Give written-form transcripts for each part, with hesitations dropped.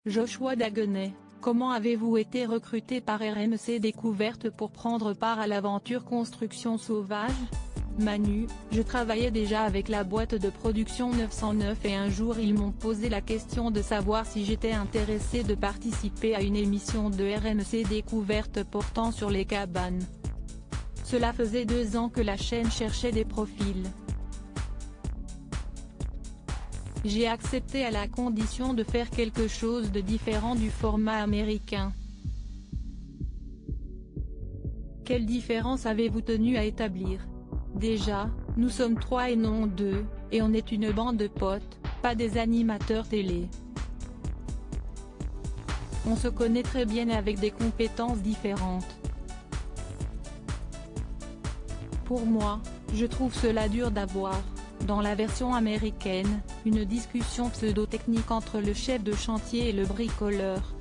Joshua Dagenais, comment avez-vous été recruté par RMC Découverte pour prendre part à l'aventure Construction Sauvage? Manu, je travaillais déjà avec la boîte de production 909 et un jour ils m'ont posé la question de savoir si j'étais intéressé de participer à une émission de RMC Découverte portant sur les cabanes. Cela faisait 2 ans que la chaîne cherchait des profils. J'ai accepté à la condition de faire quelque chose de différent du format américain. Quelle différence avez-vous tenu à établir? Déjà, nous sommes 3 et non 2, et on est une bande de potes, pas des animateurs télé. On se connaît très bien avec des compétences différentes. Pour moi, je trouve cela dur d'avoir, dans la version américaine, une discussion pseudo-technique entre le chef de chantier et le bricoleur.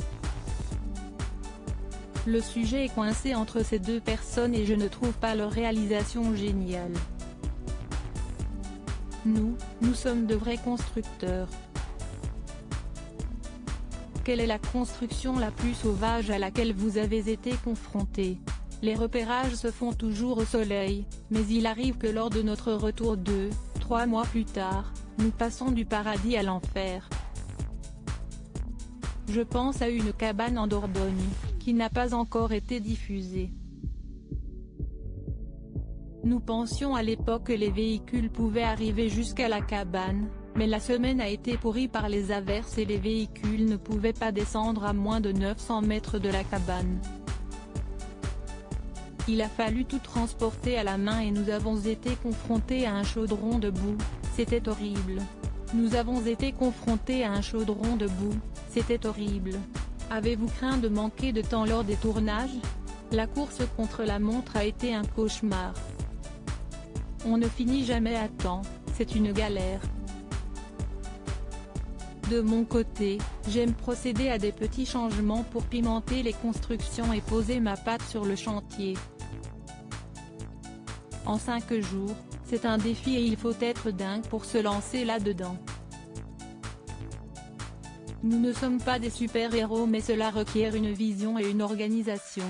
Le sujet est coincé entre ces deux personnes et je ne trouve pas leur réalisation géniale. Nous sommes de vrais constructeurs. Quelle est la construction la plus sauvage à laquelle vous avez été confronté? Les repérages se font toujours au soleil, mais il arrive que lors de notre retour 2-3 mois plus tard, nous passons du paradis à l'enfer. Je pense à une cabane en Dordogne, qui n'a pas encore été diffusée. Nous pensions à l'époque que les véhicules pouvaient arriver jusqu'à la cabane, mais la semaine a été pourrie par les averses et les véhicules ne pouvaient pas descendre à moins de 900 mètres de la cabane. Il a fallu tout transporter à la main et nous avons été confrontés à un chaudron de boue, c'était horrible. Nous avons été confrontés à un chaudron de boue, c'était horrible. Avez-vous craint de manquer de temps lors des tournages? La course contre la montre a été un cauchemar. On ne finit jamais à temps, c'est une galère. De mon côté, j'aime procéder à des petits changements pour pimenter les constructions et poser ma patte sur le chantier. En 5 jours, c'est un défi et il faut être dingue pour se lancer là-dedans. Nous ne sommes pas des super-héros mais cela requiert une vision et une organisation.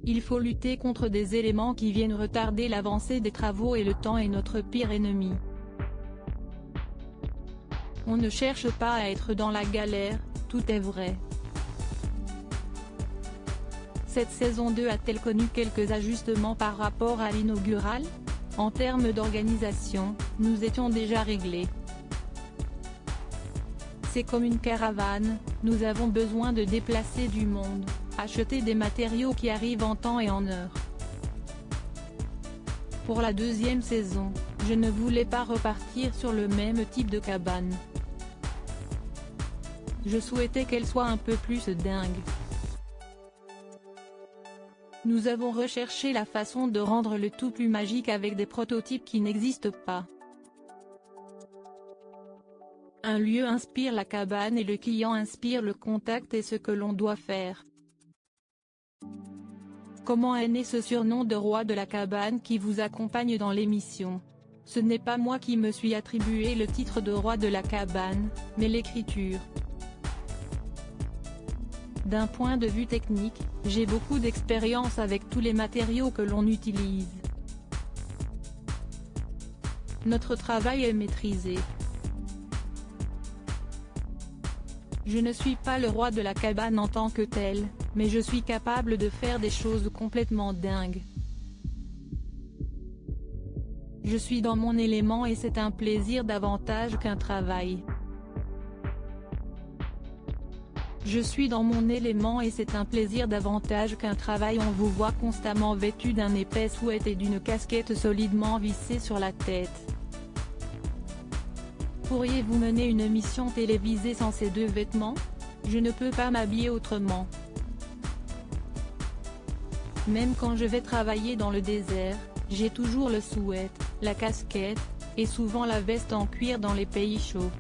Il faut lutter contre des éléments qui viennent retarder l'avancée des travaux et le temps est notre pire ennemi. On ne cherche pas à être dans la galère, tout est vrai. Cette saison 2 a-t-elle connu quelques ajustements par rapport à l'inaugurale? En termes d'organisation, nous étions déjà réglés. C'est comme une caravane, nous avons besoin de déplacer du monde, acheter des matériaux qui arrivent en temps et en heure. Pour la 2e saison, je ne voulais pas repartir sur le même type de cabane. Je souhaitais qu'elle soit un peu plus dingue. Nous avons recherché la façon de rendre le tout plus magique avec des prototypes qui n'existent pas. Un lieu inspire la cabane et le client inspire le contact et ce que l'on doit faire. Comment est né ce surnom de roi de la cabane qui vous accompagne dans l'émission? Ce n'est pas moi qui me suis attribué le titre de roi de la cabane, mais l'écriture. D'un point de vue technique, j'ai beaucoup d'expérience avec tous les matériaux que l'on utilise. Notre travail est maîtrisé. Je ne suis pas le roi de la cabane en tant que tel, mais je suis capable de faire des choses complètement dingues. Je suis dans mon élément et c'est un plaisir davantage qu'un travail. Je suis dans mon élément et c'est un plaisir davantage qu'un travail. On vous voit constamment vêtu d'un épais sweat et d'une casquette solidement vissée sur la tête. Pourriez-vous mener une émission télévisée sans ces 2 vêtements? Je ne peux pas m'habiller autrement. Même quand je vais travailler dans le désert, j'ai toujours le sweat, la casquette, et souvent la veste en cuir dans les pays chauds.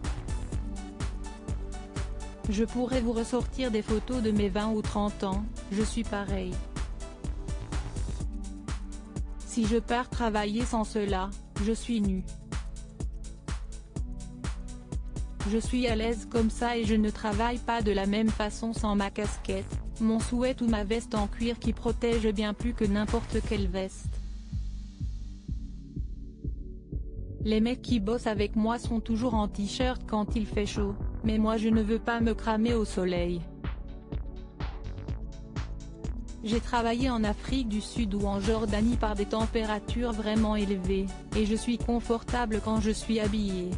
Je pourrais vous ressortir des photos de mes 20 ou 30 ans, je suis pareil. Si je pars travailler sans cela, je suis nu. Je suis à l'aise comme ça et je ne travaille pas de la même façon sans ma casquette, mon sweat ou ma veste en cuir qui protège bien plus que n'importe quelle veste. Les mecs qui bossent avec moi sont toujours en t-shirt quand il fait chaud, mais moi je ne veux pas me cramer au soleil. J'ai travaillé en Afrique du Sud ou en Jordanie par des températures vraiment élevées, et je suis confortable quand je suis habillé.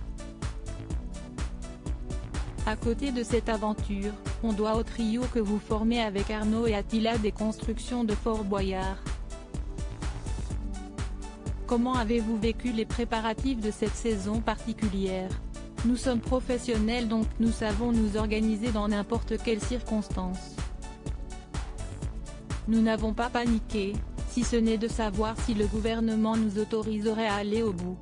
À côté de cette aventure, on doit au trio que vous formez avec Arnaud et Attila des constructions de Fort Boyard. Comment avez-vous vécu les préparatifs de cette saison particulière? Nous sommes professionnels donc nous savons nous organiser dans n'importe quelle circonstance. Nous n'avons pas paniqué, si ce n'est de savoir si le gouvernement nous autoriserait à aller au bout.